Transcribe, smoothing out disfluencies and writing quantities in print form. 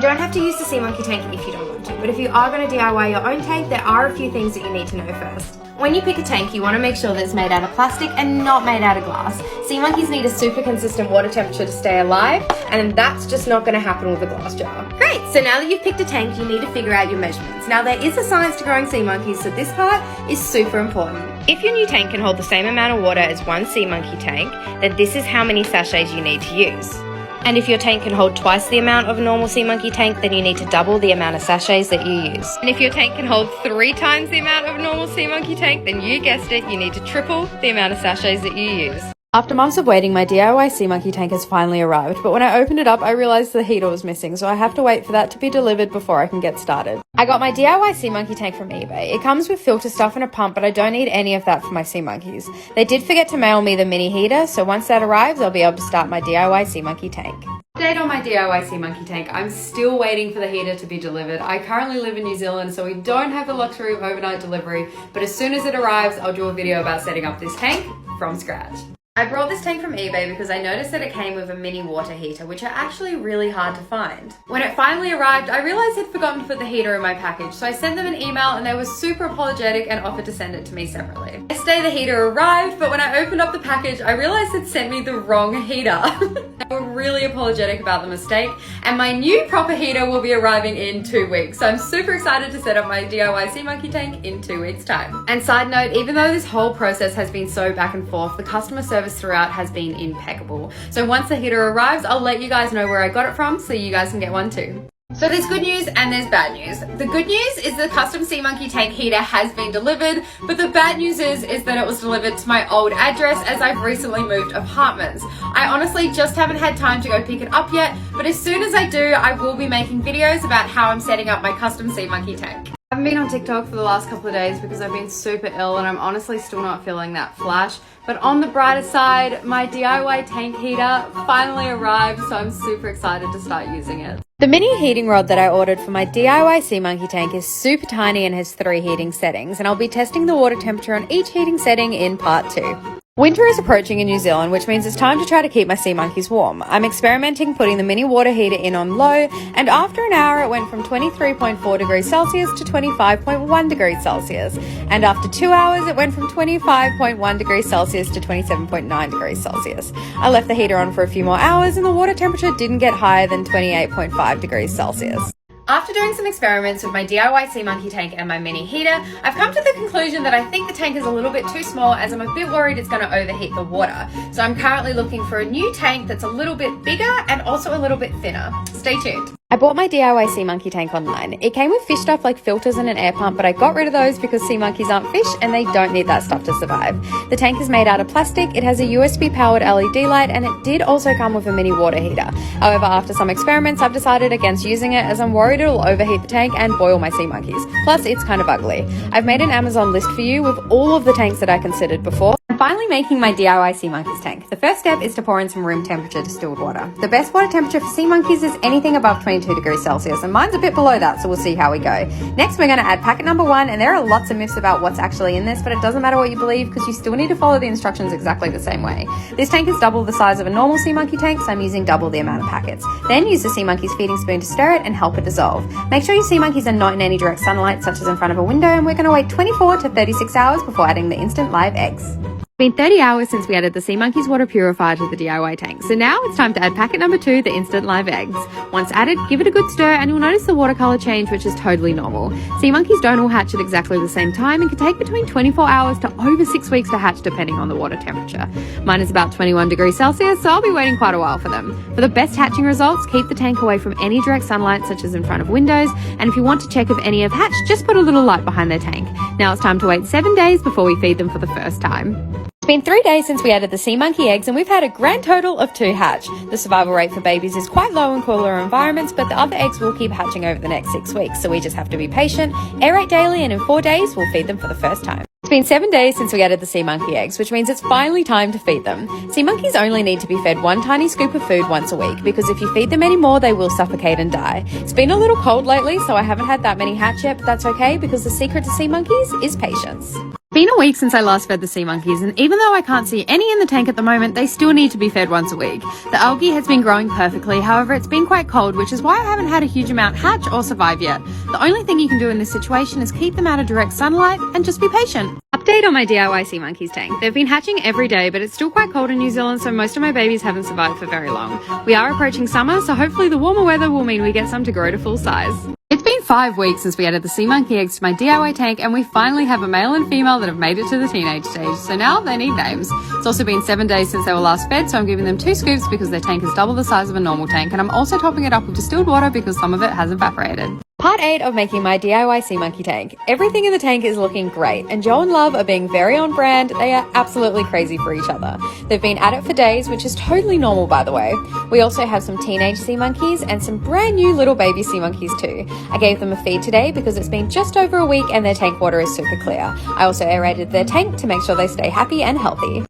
You don't have to use the sea monkey tank if you don't want to, but if you are going to DIY your own tank, there are a few things that you need to know first. When you pick a tank, you want to make sure that it's made out of plastic and not made out of glass. Sea monkeys need a super consistent water temperature to stay alive, and that's just not going to happen with a glass jar. Great, so now that you've picked a tank, you need to figure out your measurements. Now there is a science to growing sea monkeys, so this part is super important. If your new tank can hold the same amount of water as one sea monkey tank, then this is how many sachets you need to use. And if your tank can hold twice the amount of a normal sea monkey tank, then you need to double the amount of sachets that you use. And if your tank can hold 3 times the amount of a normal sea monkey tank, then you guessed it, you need to triple the amount of sachets that you use. After months of waiting, my DIY sea monkey tank has finally arrived, but when I opened it up, I realised the heater was missing, so I have to wait for that to be delivered before I can get started. I got my DIY sea monkey tank from eBay. It comes with filter stuff and a pump, but I don't need any of that for my sea monkeys. They did forget to mail me the mini heater, so once that arrives, I'll be able to start my DIY sea monkey tank. Update on my DIY sea monkey tank. I'm still waiting for the heater to be delivered. I currently live in New Zealand, so we don't have the luxury of overnight delivery, but as soon as it arrives, I'll do a video about setting up this tank from scratch. I brought this tank from eBay because I noticed that it came with a mini water heater, which are actually really hard to find. When it finally arrived, I realized I'd forgotten to put the heater in my package, so I sent them an email and they were super apologetic and offered to send it to me separately. Yesterday the heater arrived, but when I opened up the package, I realized they'd sent me the wrong heater. They were really apologetic about the mistake, and my new proper heater will be arriving in 2 weeks, so I'm super excited to set up my DIY sea monkey tank in 2 weeks' time. And side note, even though this whole process has been so back and forth, the customer service throughout has been impeccable. So once the heater arrives, I'll let you guys know where I got it from so you guys can get one too. So there's good news and there's bad news. The good news is the custom sea monkey tank heater has been delivered, but the bad news is that it was delivered to my old address as I've recently moved apartments. I honestly just haven't had time to go pick it up yet, but as soon as I do, I will be making videos about how I'm setting up my custom sea monkey tank. I haven't been on TikTok for the last couple of days because I've been super ill and I'm honestly still not feeling that flash. But on the brighter side, my DIY tank heater finally arrived, so I'm super excited to start using it. The mini heating rod that I ordered for my DIY sea monkey tank is super tiny and has 3 heating settings, and I'll be testing the water temperature on each heating setting in part 2. Winter is approaching in New Zealand, which means it's time to try to keep my sea monkeys warm. I'm experimenting putting the mini water heater in on low, and after an hour it went from 23.4 degrees Celsius to 25.1 degrees Celsius. And after 2 hours it went from 25.1 degrees Celsius to 27.9 degrees Celsius. I left the heater on for a few more hours and the water temperature didn't get higher than 28.5 degrees Celsius. After doing some experiments with my DIY sea monkey tank and my mini heater, I've come to the conclusion that I think the tank is a little bit too small, as I'm a bit worried it's going to overheat the water. So I'm currently looking for a new tank that's a little bit bigger and also a little bit thinner. Stay tuned. I bought my DIY sea monkey tank online. It came with fish stuff like filters and an air pump, but I got rid of those because sea monkeys aren't fish and they don't need that stuff to survive. The tank is made out of plastic, it has a USB powered LED light, and it did also come with a mini water heater. However, after some experiments, I've decided against using it as I'm worried it'll overheat the tank and boil my sea monkeys. Plus, it's kind of ugly. I've made an Amazon list for you with all of the tanks that I considered before. I'm finally making my DIY sea monkeys tank. The first step is to pour in some room temperature distilled water. The best water temperature for sea monkeys is anything above 22 degrees Celsius, and mine's a bit below that, so we'll see how we go. Next, we're going to add packet number 1, and there are lots of myths about what's actually in this, but it doesn't matter what you believe because you still need to follow the instructions exactly the same way. This tank is double the size of a normal sea monkey tank, so I'm using double the amount of packets. Then use the sea monkey's feeding spoon to stir it and help it dissolve. Make sure your sea monkeys are not in any direct sunlight, such as in front of a window, and we're going to wait 24 to 36 hours before adding the instant live eggs. It's been 30 hours since we added the sea monkey's water purifier to the DIY tank, so now it's time to add packet number 2, the instant live eggs. Once added, give it a good stir and you'll notice the water colour change, which is totally normal. Sea monkeys don't all hatch at exactly the same time and can take between 24 hours to over 6 weeks to hatch depending on the water temperature. Mine is about 21 degrees Celsius, so I'll be waiting quite a while for them. For the best hatching results, keep the tank away from any direct sunlight, such as in front of windows, and if you want to check if any have hatched, just put a little light behind their tank. Now it's time to wait 7 days before we feed them for the first time. It's been 3 days since we added the sea monkey eggs and we've had a grand total of 2 hatch. The survival rate for babies is quite low in cooler environments, but the other eggs will keep hatching over the next 6 weeks, so we just have to be patient, aerate daily, and in 4 days we'll feed them for the first time. It's been 7 days since we added the sea monkey eggs, which means it's finally time to feed them. Sea monkeys only need to be fed 1 tiny scoop of food once a week, because if you feed them any more, they will suffocate and die. It's been a little cold lately, so I haven't had that many hatch yet, but that's okay, because the secret to sea monkeys is patience. Been a week since I last fed the sea monkeys, and even though I can't see any in the tank at the moment, they still need to be fed once a week. The algae has been growing perfectly, however it's been quite cold, which is why I haven't had a huge amount hatch or survive yet. The only thing you can do in this situation is keep them out of direct sunlight and just be patient. Update on my DIY sea monkeys tank. They've been hatching every day, but it's still quite cold in New Zealand, so most of my babies haven't survived for very long. We are approaching summer, so hopefully the warmer weather will mean we get some to grow to full size. It's been 5 weeks since we added the sea monkey eggs to my DIY tank, and we finally have a male and female that have made it to the teenage stage, so now they need names. It's also been 7 days since they were last fed, so I'm giving them 2 scoops because their tank is double the size of a normal tank, and I'm also topping it up with distilled water because some of it has evaporated. Part 8 of making my DIY sea monkey tank. Everything in the tank is looking great, and Joe and Love are being very on brand. They are absolutely crazy for each other. They've been at it for days, which is totally normal, by the way. We also have some teenage sea monkeys and some brand new little baby sea monkeys too. I gave them a feed today because it's been just over a week and their tank water is super clear. I also aerated their tank to make sure they stay happy and healthy.